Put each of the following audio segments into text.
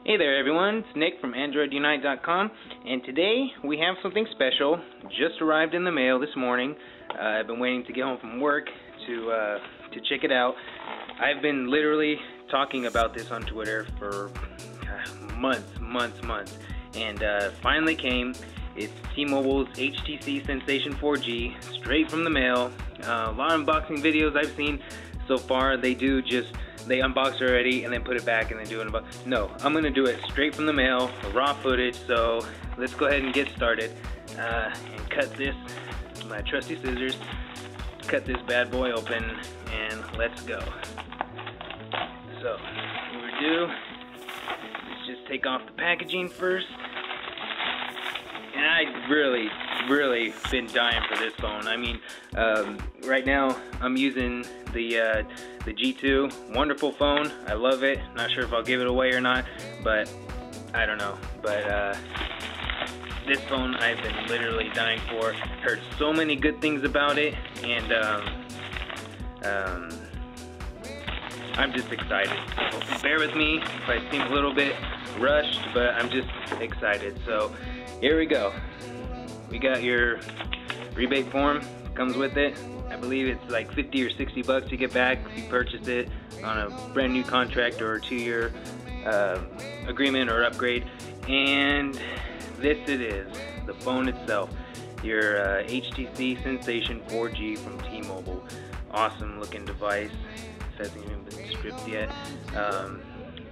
Hey there everyone, it's Nick from AndroidUnite.com, and today we have something special. Just arrived in the mail this morning. I've been waiting to get home from work to check it out. I've been literally talking about this on Twitter for months, and finally came. It's T-Mobile's HTC Sensation 4G, straight from the mail. A lot of unboxing videos I've seen so far, they unbox it already and then put it back and then do an unboxing. No, I'm going to do it straight from the mail, raw footage, so let's go ahead and get started and cut this, my trusty scissors, cut this bad boy open and let's go. So, what we do, let's just take off the packaging first. And I really been dying for this phone. I mean, right now I'm using the G2, wonderful phone. I love it. Not sure if I'll give it away or not, but I don't know. But this phone I've been literally dying for. Heard so many good things about it, and I'm just excited. So bear with me if I seem a little bit rushed, but I'm just excited. So here we go. We got your rebate form, comes with it. I believe it's like 50 or 60 bucks you get back if you purchase it on a brand new contract or a 2-year agreement or upgrade. And this it is, the phone itself, your HTC Sensation 4G from T-Mobile. Awesome looking device. It hasn't even been stripped yet.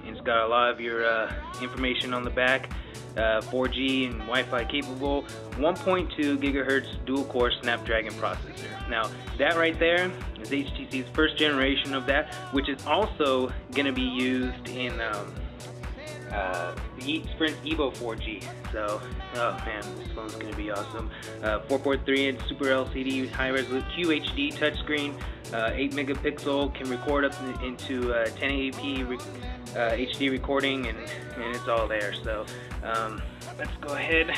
It's got a lot of your information on the back. 4G and Wi-Fi capable, 1.2 gigahertz dual-core Snapdragon processor. Now, that right there is HTC's first generation of that, which is also going to be used in the Sprint Evo 4G. So, oh man, this phone's going to be awesome. 4.3-inch Super LCD high-resolution QHD touchscreen, 8 megapixel, can record up into 1080p HD recording, and it's all there. So let's go ahead,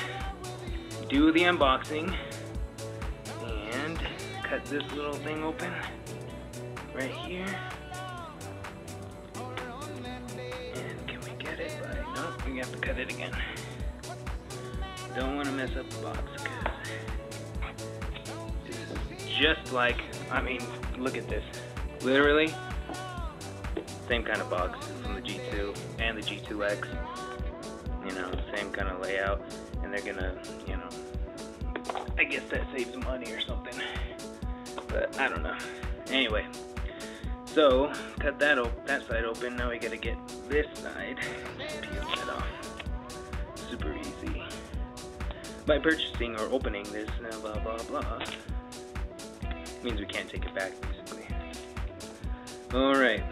do the unboxing, and cut this little thing open right here. And can we get it by, no, we have to cut it again. Don't want to mess up the box, because this is just like, I mean, look at this, literally same kind of box from the G2 and the G2X, you know, same kind of layout, and they're gonna, you know, I guess that saves money or something, but I don't know. Anyway, so cut that side open. Now we gotta get this side. Just peel that off. Super easy. By purchasing or opening this, blah blah blah, means we can't take it back, basically. All right.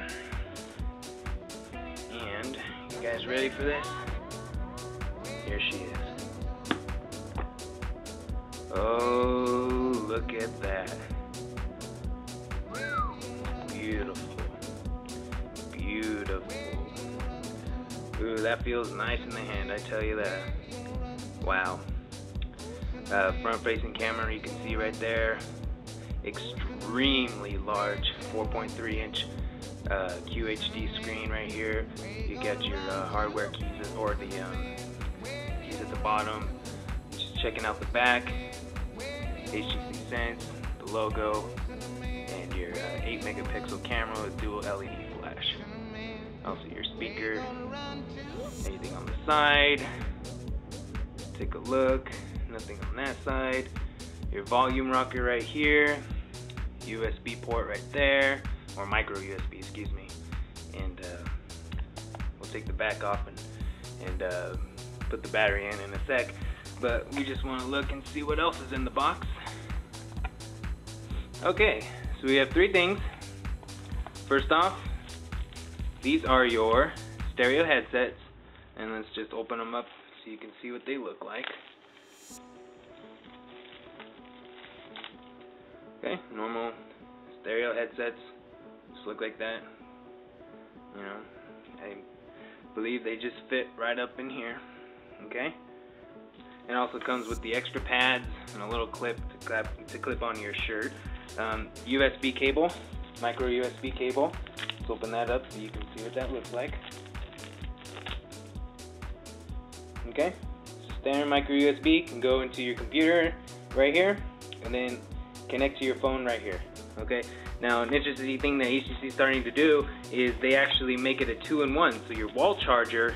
And you guys ready for this? Here she is. Oh, look at that. Beautiful. Beautiful. Ooh, that feels nice in the hand, I tell you that. Wow. Front-facing camera, you can see right there. Extremely large 4.3-inch QHD screen right here. You got your hardware keys, or the keys at the bottom. Just checking out the back, HTC Sense, the logo, and your 8 megapixel camera with dual LED flash. Also your speaker, anything on the side. Take a look, nothing on that side. Your volume rocker right here, USB port right there, or micro USB, excuse me. And we'll take the back off and put the battery in a sec. But we just want to look and see what else is in the box. Okay, so we have 3 things. First off, these are your stereo headsets, and let's just open them up so you can see what they look like. Okay, normal stereo headsets just look like that. You know, I believe they just fit right up in here. Okay, it also comes with the extra pads and a little clip to clip on your shirt. USB cable, micro USB cable. Let's open that up so you can see what that looks like. Okay, standard micro USB can go into your computer right here, and then connect to your phone right here. Okay, now an interesting thing that HTC is starting to do is they actually make it a 2-in-1, so your wall charger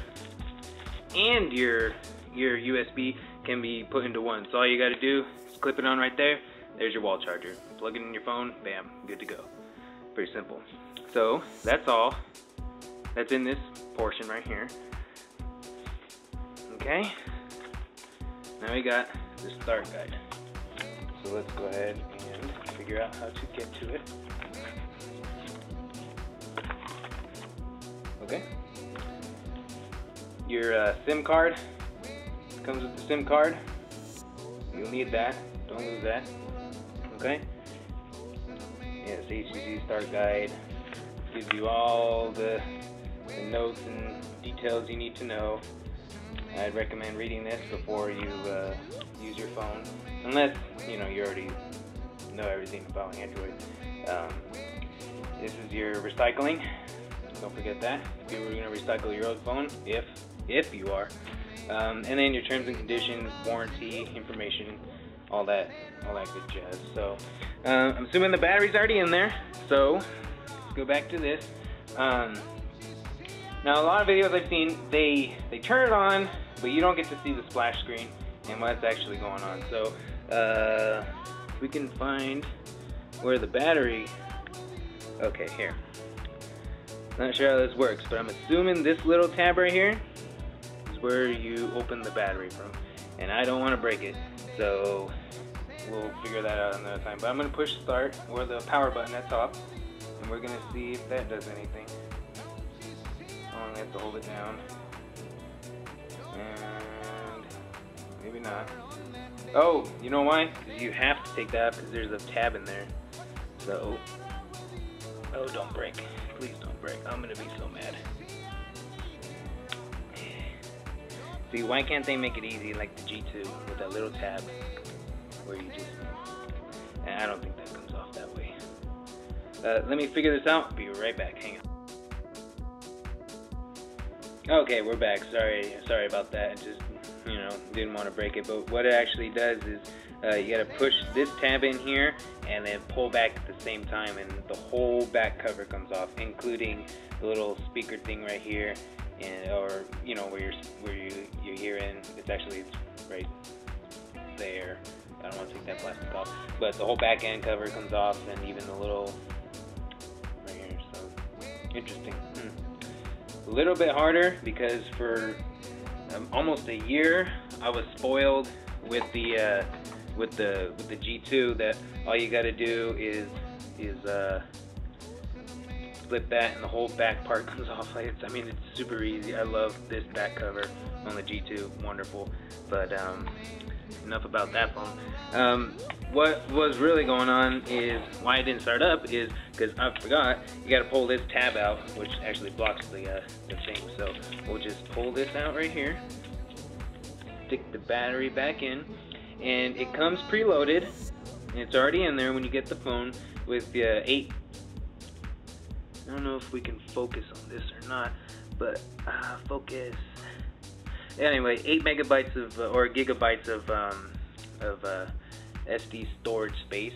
and your USB can be put into one. So all you got to do is clip it on right there. There's your wall charger. Plug it in your phone. Bam, good to go. Pretty simple. So that's all. That's in this portion right here. Okay. Now we got the start guide. So let's go ahead and figure out how to get to it. Okay. Your SIM card comes with the SIM card. You'll need that. Don't lose that. Okay. Yes, HTC Start Guide gives you all the notes and details you need to know. I'd recommend reading this before you use your phone, unless you already know everything about Android. This is your recycling. Don't forget that. If you were going to recycle your old phone, if you are, and then your terms and conditions, warranty information, all that good jazz. So I'm assuming the battery's already in there. So let's go back to this. Now a lot of videos I've seen, they turn it on, but you don't get to see the splash screen and what's actually going on. So if we can find where the battery. Okay, here. Not sure how this works, but I'm assuming this little tab right here is where you open the battery from, and I don't want to break it, so we'll figure that out another time. But I'm going to push start or the power button at top, and we're going to see if that does anything. Oh, I have to hold it down, and maybe not. Oh, you know why? Because you have to take that out because there's a tab in there. So, oh, don't break. Please don't break. I'm gonna be so mad. See, why can't they make it easy like the G2 with that little tab where you just... I don't think that comes off that way. Let me figure this out. Be right back. Hang on. Okay, we're back. Sorry about that. Just, didn't want to break it. But what it actually does is you gotta push this tab in here and then pull back at the same time, and the whole back cover comes off, including the little speaker thing right here, and where you hear in. It's right there. I don't want to take that plastic off, but the whole back end cover comes off, and even the little right here. So interesting. A little bit harder because for almost a year I was spoiled with the G2 that all you got to do is flip that and the whole back part comes off. It's super easy. I love this back cover on the G2, wonderful. But enough about that phone. What was really going on is why it didn't start up is because I forgot you got to pull this tab out, which actually blocks the thing. So we'll just pull this out right here, stick the battery back in, and it comes preloaded, and it's already in there when you get the phone with 8. I don't know if we can focus on this or not, but focus. Anyway, 8 megabytes of or gigabytes of SD storage space,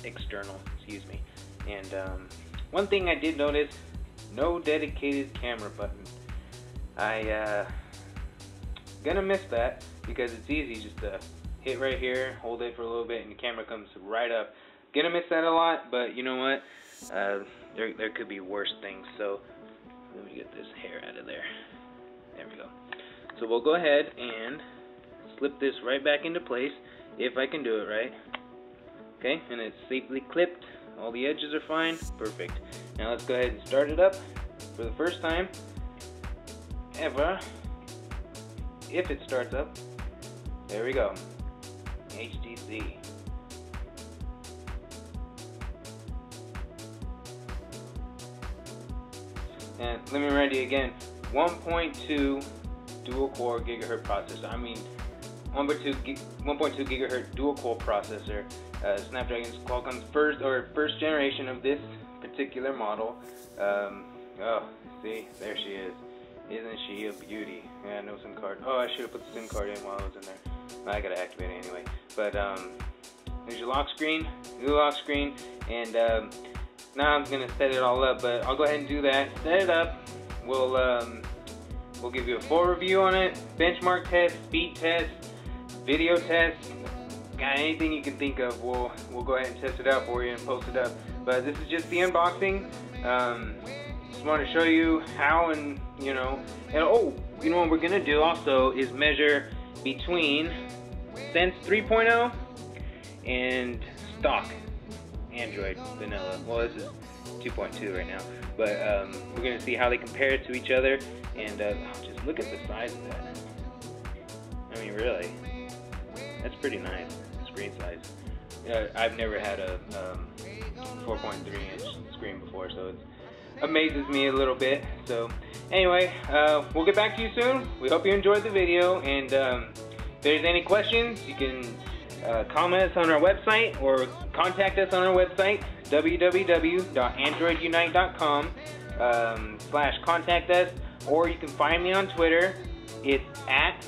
external, excuse me. And one thing I did notice: no dedicated camera button. I gonna miss that because it's easy just to hit right here, hold it for a little bit, and the camera comes right up. Gonna miss that a lot, but you know what? There could be worse things. So let me get this hair out of there. There we go. So we'll go ahead and slip this right back into place, if I can do it right. Okay, and it's safely clipped. All the edges are fine. Perfect. Now let's go ahead and start it up for the first time ever. If it starts up. There we go. HTC. And let me remind you again, 1.2 dual-core gigahertz processor. 1.2 gigahertz dual-core processor. Snapdragon's Qualcomm's first generation of this particular model. Oh, see, there she is. Isn't she be a beauty. Yeah, no SIM card. Oh, I should have put the SIM card in while I was in there. I gotta activate it anyway. But there's your lock screen, new lock screen, and now I'm gonna set it all up. But I'll go ahead and do that. Set it up. We'll give you a full review on it, benchmark test, speed test, video test. Got anything you can think of, we'll go ahead and test it out for you and post it up. But this is just the unboxing. Just want to show you how, and oh, you know what we're gonna do also is measure between Sense 3.0 and stock Android vanilla. Well, this is 2.2 right now, but we're gonna see how they compare to each other, and just look at the size of that. I mean, really, that's pretty nice screen size. I've never had a 4.3-inch screen before, so it amazes me a little bit. So anyway, we'll get back to you soon. We hope you enjoyed the video, and if there's any questions, you can comment us on our website or contact us on our website, www.androidunite.com/contact us, or you can find me on Twitter. It's at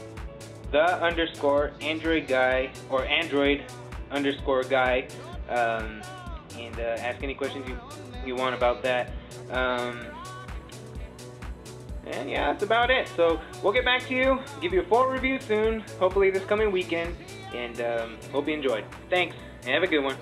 @the_Android guy or Android_guy, and ask any questions you want about that. And yeah, that's about it. So we'll get back to you, give you a full review soon, hopefully this coming weekend, and hope you enjoyed. Thanks, and have a good one.